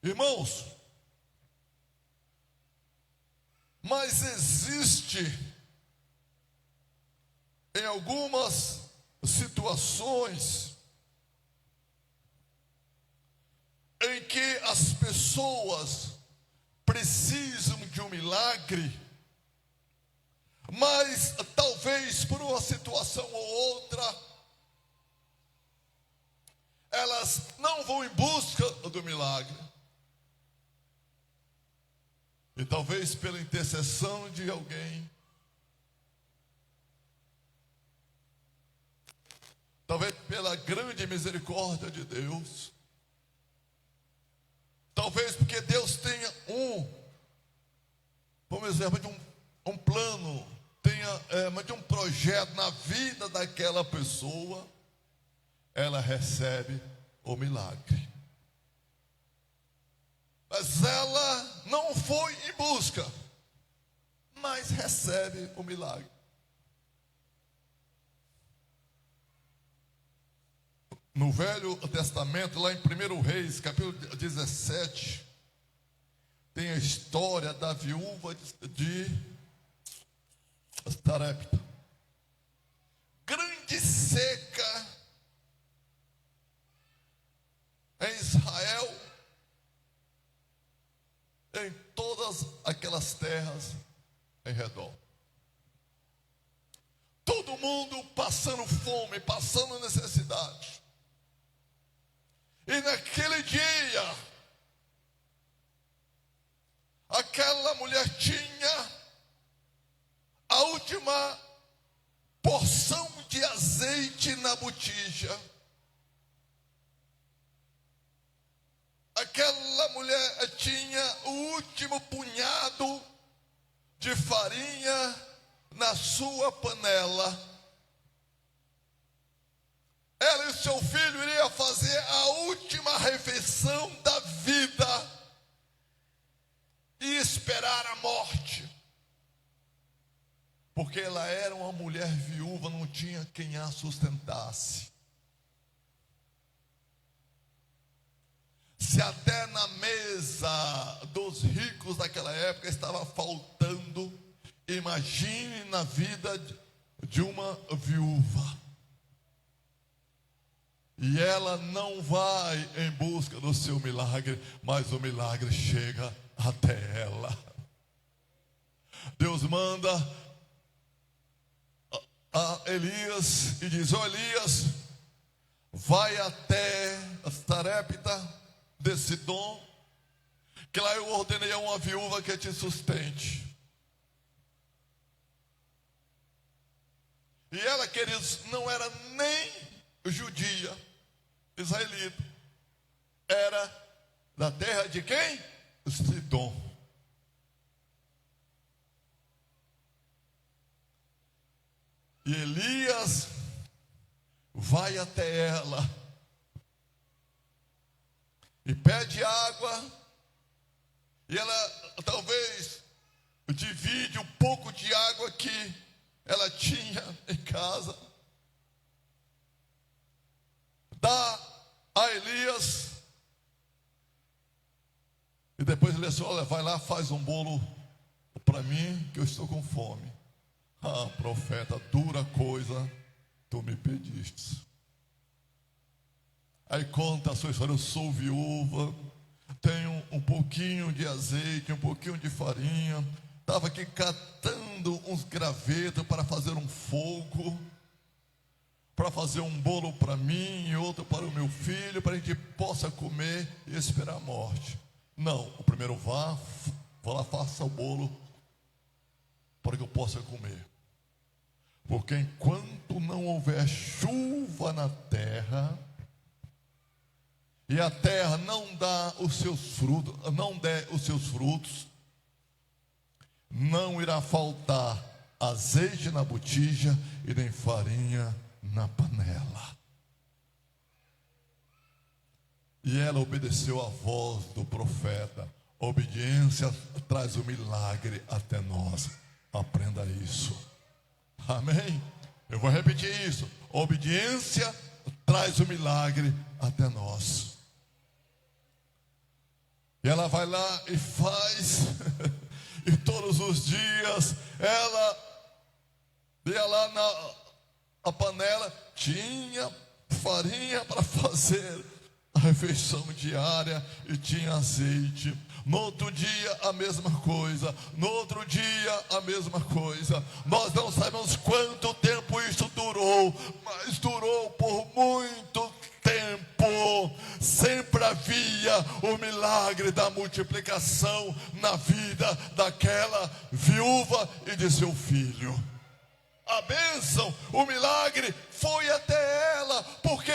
Irmãos, mas existe em algumas situações em que as pessoas precisam de um milagre, mas talvez por uma situação ou outra, elas não vão em busca do milagre. E talvez pela intercessão de alguém, talvez pela grande misericórdia de Deus, talvez porque Deus tenha como exemplo, de um plano, tenha de um projeto na vida daquela pessoa, ela recebe o milagre. Mas ela não foi em busca, mas recebe o milagre. No Velho Testamento, lá em 1 Reis, capítulo 17, tem a história da viúva de Sarepta. Grande seca em Israel, em todas aquelas terras em redor. Todo mundo passando fome, passando necessidade. E naquele dia, aquela mulher tinha a última porção de azeite na botija. Aquela mulher tinha o último punhado de farinha na sua panela. Ela e o seu filho iriam fazer a última refeição da vida e esperar a morte. Porque ela era uma mulher viúva, não tinha quem a sustentasse. Se até na mesa dos ricos daquela época estava faltando, imagine na vida de uma viúva. E ela não vai em busca do seu milagre, mas o milagre chega até ela. Deus manda a Elias e diz: ó Elias, vai até Sarepta de Sidom, que lá eu ordenei a uma viúva que te sustente. E ela, queridos, não era nem judia, israelita, era da terra de quem? Sidom. E Elias vai até ela e pede água, e ela talvez divide um pouco de água que ela tinha em casa, dá a Elias, e depois ele disse: olha, vai lá, faz um bolo para mim, que eu estou com fome. Ah, profeta, dura coisa tu me pediste. Aí conta a sua história: eu sou viúva, tenho um pouquinho de azeite, um pouquinho de farinha, estava aqui catando uns gravetos para fazer um fogo, para fazer um bolo para mim e outro para o meu filho, para a gente possa comer e esperar a morte. Não, o primeiro vá lá, faça o bolo para que eu possa comer. Porque enquanto não houver chuva na terra, e a terra não dá os seus frutos, não der os seus frutos, não irá faltar azeite na botija e nem farinha na panela. E ela obedeceu à voz do profeta. A obediência traz o milagre até nós. Aprenda isso. Amém? Eu vou repetir isso. A obediência traz o milagre até nós. E ela vai lá e faz. E todos os dias ela ia lá na panela, tinha farinha para fazer a refeição diária e tinha azeite. No outro dia a mesma coisa, no outro dia a mesma coisa. Nós não sabemos quanto tempo isso durou, mas durou por muito tempo. Sempre havia o milagre da multiplicação na vida daquela viúva e de seu filho. A bênção, o milagre foi até ela, porque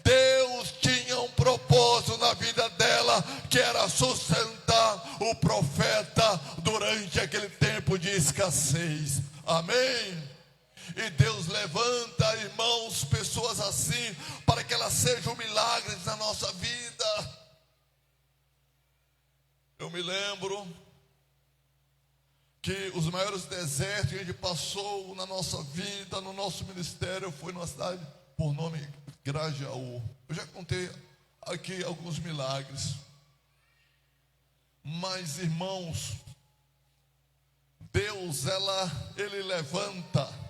Deus tinha um propósito na vida dela, que era sustentar o profeta durante aquele tempo de escassez. Amém? E Deus levanta, irmãos, pessoas assim, para que elas sejam milagres na nossa vida. Eu me lembro que os maiores desertos que a gente passou na nossa vida, no nosso ministério, foi numa cidade por nome Grajaú. Eu já contei aqui alguns milagres. Mas, irmãos, Deus, Ele levanta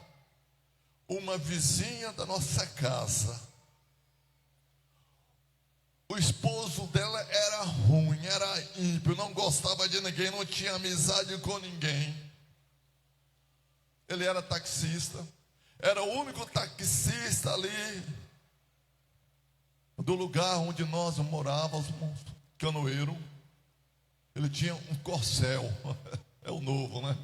uma vizinha da nossa casa. O esposo dela era ruim, era ímpio, não gostava de ninguém, não tinha amizade com ninguém. Ele era taxista, era o único taxista ali do lugar onde nós morávamos, Canoeiro. Ele tinha um Corcel, é o novo, né?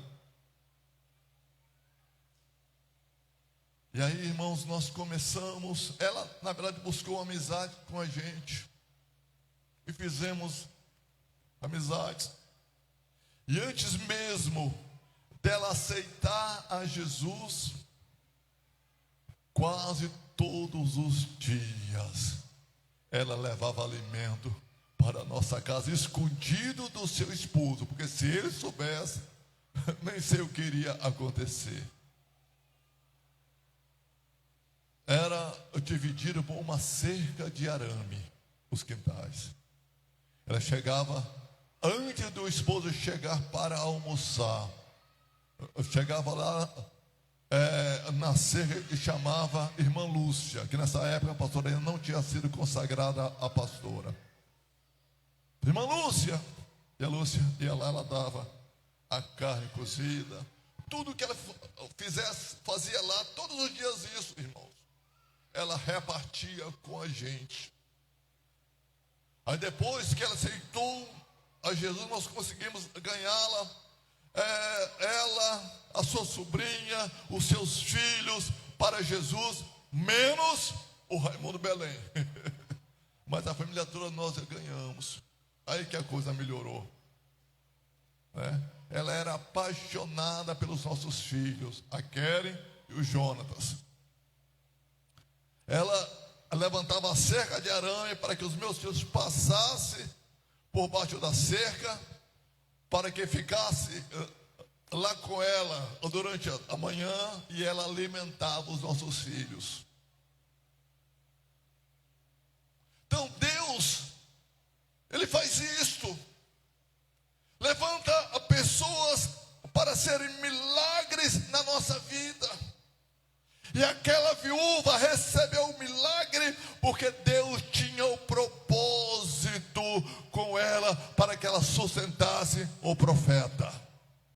E aí, irmãos, nós começamos, ela na verdade buscou amizade com a gente. E fizemos amizades. E antes mesmo dela aceitar a Jesus, quase todos os dias, ela levava alimento para a nossa casa, escondido do seu esposo, porque se ele soubesse, nem sei o que iria acontecer. Era dividido por uma cerca de arame, os quintais. Ela chegava, antes do esposo chegar para almoçar, chegava lá na cerca e chamava irmã Lúcia, que nessa época a pastora ainda não tinha sido consagrada a pastora. Irmã Lúcia, e a Lúcia ia lá, ela dava a carne cozida, tudo que ela fizesse, fazia lá, todos os dias isso, irmãos. Ela repartia com a gente. Aí depois que ela aceitou a Jesus, nós conseguimos ganhá-la, ela, a sua sobrinha, os seus filhos para Jesus, menos o Raimundo Belém. Mas a família toda nós ganhamos. Aí que a coisa melhorou, né? Ela era apaixonada pelos nossos filhos, a Keren e o Jonatas. Ela levantava a cerca de arame para que os meus filhos passassem por baixo da cerca, para que ficasse lá com ela durante a manhã, e ela alimentava os nossos filhos. Então Deus, Ele faz isto, levanta pessoas para serem milagres na nossa vida. E aquela viúva recebeu o milagre porque Deus tinha o propósito com ela para que ela sustentasse o profeta.